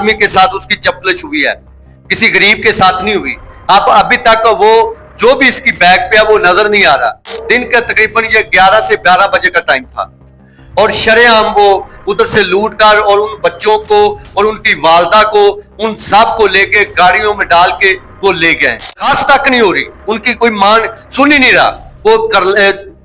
आदमी के साथ उसकी चपलिश हुई है, किसी गरीब के साथ नहीं हुई। अब अभी तक वो जो भी इसकी बैग पे है वो नजर नहीं आ रहा। दिन का तकरीबन ये 11 से 12 बजे का टाइम था और शरेआम वो उधर से लूट कर और उन बच्चों को और उनकी वालदा को, उन सब को लेके गाड़ियों में डाल के वो ले गए। खास तक नहीं हो रही, उनकी कोई मान सुन ही नहीं रहा, वो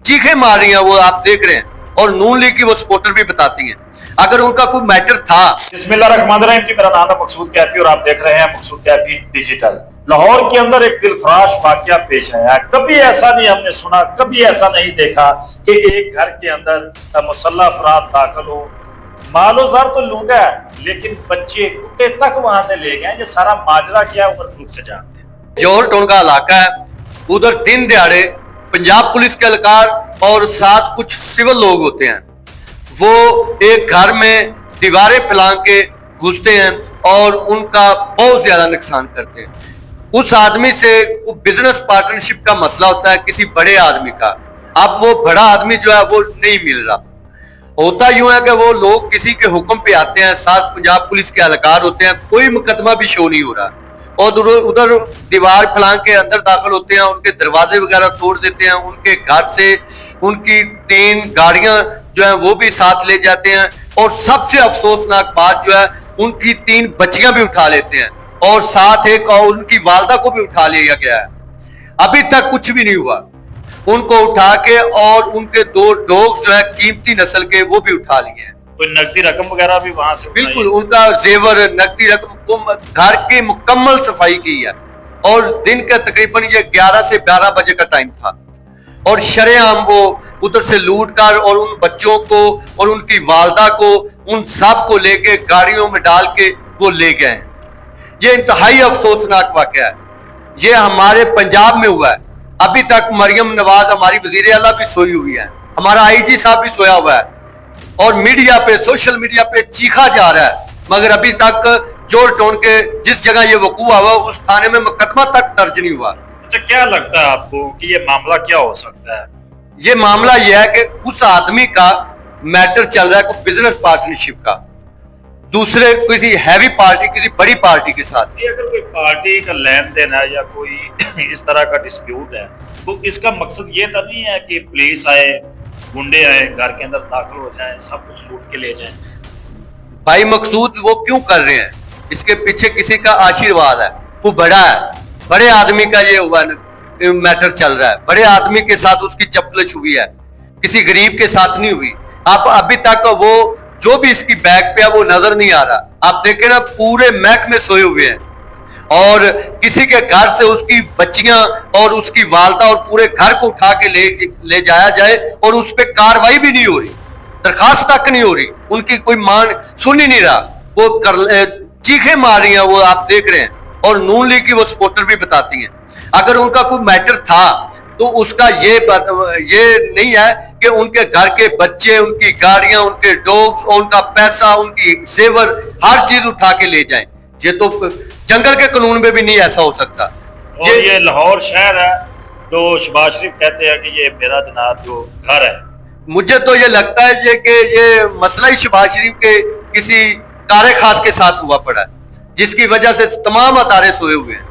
चीखे मार रही हैं, वो आप देख रहे हैं। और नून लीग की वो सपोर्टर भी बताती हैं। अगर उनका कोई मैटर था। बिस्मिल्लाहिर्रहमानिर्रहीम जी, मेरा नाम है मकसूद कैफी और आप देख रहे हैं मकसूद कैफी डिजिटल। लाहौर के अंदर एक दिलखराश वाकया पेश आया है। कभी ऐसा नहीं हमने सुना, कभी ऐसा नहीं देखा कि एक घर के अंदर मुसल्लह अफराद दाखिल हो, मालो ज़र तो लूटा है लेकिन बच्चे कुत्ते तक वहां से ले गए। ये सारा माजरा क्या है उमर फरूक से जानते हैं। जौहर टाउन का इलाका है, उधर दिन दिहाड़े पंजाब पुलिस के एहलकार और साथ कुछ सिविल लोग होते हैं, वो एक घर में दीवारें फैला के घुसते हैं और उनका बहुत ज्यादा नुकसान करते हैं। उस आदमी से वो बिजनेस पार्टनरशिप का मसला होता है किसी बड़े आदमी का। अब वो बड़ा आदमी जो है वो नहीं मिल रहा। होता यूं है कि वो लोग किसी के हुक्म पे आते हैं, साथ पंजाब पुलिस के एहलकार होते हैं, कोई मुकदमा भी शो नहीं हो रहा और उधर दीवार फैला के अंदर दाखिल होते हैं, उनके दरवाजे वगैरह तोड़ देते हैं, उनके घर से उनकी 3 गाड़ियां जो है वो भी साथ ले जाते हैं और सबसे अफसोसनाक बात जो है उनकी 3 बच्चियां भी उठा लेते हैं और साथ एक और उनकी वालदा को भी उठा लिया गया है। अभी तक कुछ भी नहीं हुआ। उनको उठा के और उनके 2 डॉग्स जो है कीमती नस्ल के वो भी उठा लिए हैं। कोई नकदी रकम वगैरह भी वहां से? बिल्कुल, उनका जेवर, नकदी रकम, घर की मुकम्मल सफाई की है और दिन का तकरीबन ये 11 से 12 बजे का टाइम था और शरेआम वो उधर से लूट कर और उन बच्चों को और उनकी वालदा को, उन सब को लेके गाड़ियों में डाल के वो ले गए। ये इंतहाई अफसोसनाक वाकया है। ये हमारे पंजाब में हुआ है। अभी तक मरियम नवाज हमारी वजीर आला भी सोई हुई है, हमारा आईजी साहब भी सोया हुआ है और मीडिया पे, सोशल मीडिया पे चीखा जा रहा है, मगर अभी तक जौहर टाउन के जिस जगह ये वकूआ हुआ उस थाने में मुकदमा तक दर्ज नहीं हुआ। अच्छा, क्या लगता है आपको कि ये मामला क्या हो सकता है? ये मामला यह है कि उस आदमी का मैटर चल रहा है कोई बिजनेस पार्टनरशिप का, दूसरे किसी हैवी पार्टी, किसी बड़ी पार्टी के साथ। अगर कोई पार्टी का लेन देन है या कोई इस तरह का डिस्प्यूट है तो इसका मकसद ये तो नहीं है कि पुलिस आए, गुंडे आए, घर के अंदर दाखिल हो जाएं, सब कुछ लूट के ले जाएं। भाई मकसूद वो क्यों कर रहे हैं? इसके पीछे किसी का आशीर्वाद है, वो बड़ा है, बड़े आदमी का ये हुआ मैटर चल रहा है। बड़े आदमी के साथ उसकी चपलिश हुई है, किसी गरीब के साथ नहीं हुई। आप अभी तक वो जो भी इसकी बैग पे है वो नजर नहीं आ रहा। आप देखें ना, पूरे महकमे सोए हुए हैं और किसी के घर से उसकी बच्चियां और उसकी वालदा और पूरे घर को उठा के ले जाया जाए और उस पर कार्रवाई भी नहीं हो रही, दरखास्त तक नहीं हो रही। उनकी कोई मान सुन ही नहीं रहा, वो चीखे मार रही हैं, वो आप देख रहे हैं। और नून लीग की वो सपोर्टर भी बताती हैं। अगर उनका कोई मैटर था तो उसका ये नहीं है कि उनके घर के बच्चे, उनकी गाड़ियां, उनके डॉग्स, उनका पैसा, उनकी जेवर, हर चीज उठा के ले जाएं। ये तो जंगल के कानून में भी नहीं ऐसा हो सकता। और ये लाहौर शहर है जो शहबाज शरीफ कहते हैं कि ये मेरा जनाब जो घर है। मुझे तो ये लगता है कि ये मसला ही शहबाज शरीफ के किसी कारे खास के साथ हुआ पड़ा है, जिसकी वजह से तमाम अदारे सोए हुए हैं।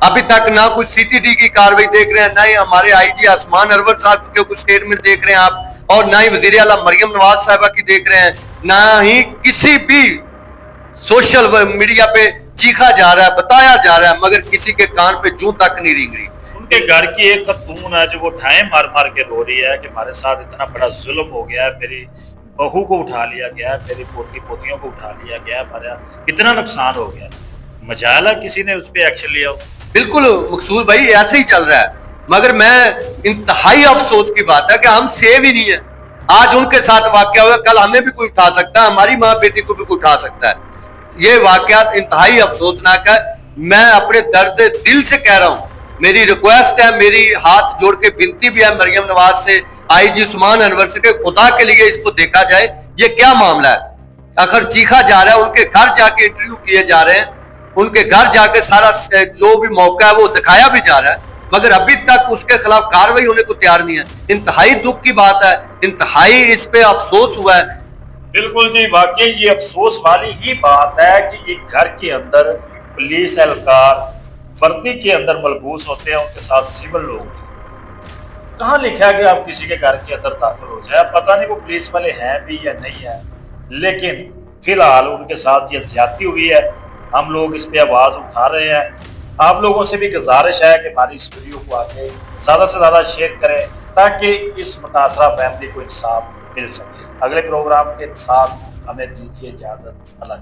अभी तक ना कुछ सीटीडी की कार्रवाई देख रहे हैं, ना ही हमारे आईजी आसमान अरवर साहब के कुछ स्टेटमेंट देख रहे हैं आप, और ना ही वजीर आला मरियम नवाज साहिबा की देख रहे हैं, ना ही किसी भी सोशल मीडिया पे चीखा जा रहा है, बताया जा रहा है, मगर किसी के कान पे जूं तक नहीं रेंग रही। उनके घर की एक खतून है जो वो ठाए मार मार के रो रही है कि हमारे साथ इतना बड़ा जुल्म हो गया है, मेरी बहू को उठा लिया गया, मेरी पोतियों को उठा लिया गया, हमारा इतना नुकसान हो गया। मजाला किसी ने उस पर एक्शन लिया? बिल्कुल मकसूद भाई, ऐसे ही चल रहा है। मगर मैं इंतहाई अफसोस की बात है कि हम सेव ही नहीं है। आज उनके साथ वाकया हुआ, कल हमें भी कोई उठा सकता है, हमारी माँ बेटी को भी कोई उठा सकता है। ये वाकयात इंतहाई अफसोसनाक है। मैं अपने दर्द दिल से कह रहा हूँ, मेरी रिक्वेस्ट है, मेरी हाथ जोड़ के विनती भी है मरियम नवाज से, आईजी उस्मान अनवर से, कि खुदा के लिए इसको देखा जाए, ये क्या मामला है। अगर चीखा जा रहा है, उनके घर जाके इंटरव्यू किए जा रहे हैं, उनके घर जाके सारा जो भी मौका है वो दिखाया भी जा रहा है, मगर अभी तक उसके खिलाफ कार्रवाई होने को तैयार नहीं है। इंतहाई दुख की बात है, इंतहाई इस पे अफसोस हुआ है। बिल्कुल जी, वाकई ये अफसोस वाली ही बात है कि एक घर के अंदर पुलिस एहलकार वर्दी के अंदर मलबूस होते हैं, उनके साथ सिविल लोग। कहाँ लिखा है कि आप किसी के घर के अंदर दाखिल हो जाए? पता नहीं वो पुलिस वाले हैं भी या नहीं है, लेकिन फिलहाल उनके साथ ये ज्यादती हुई है। हम लोग इस पे आवाज उठा रहे हैं। आप लोगों से भी गुजारिश है कि हमारी इस वीडियो को आगे ज्यादा से ज्यादा शेयर करें, ताकि इस मुतासरा फैमिली को इंसाफ मिल सके। अगले प्रोग्राम के साथ हमें दीजिए इजाजत। अल्लाह।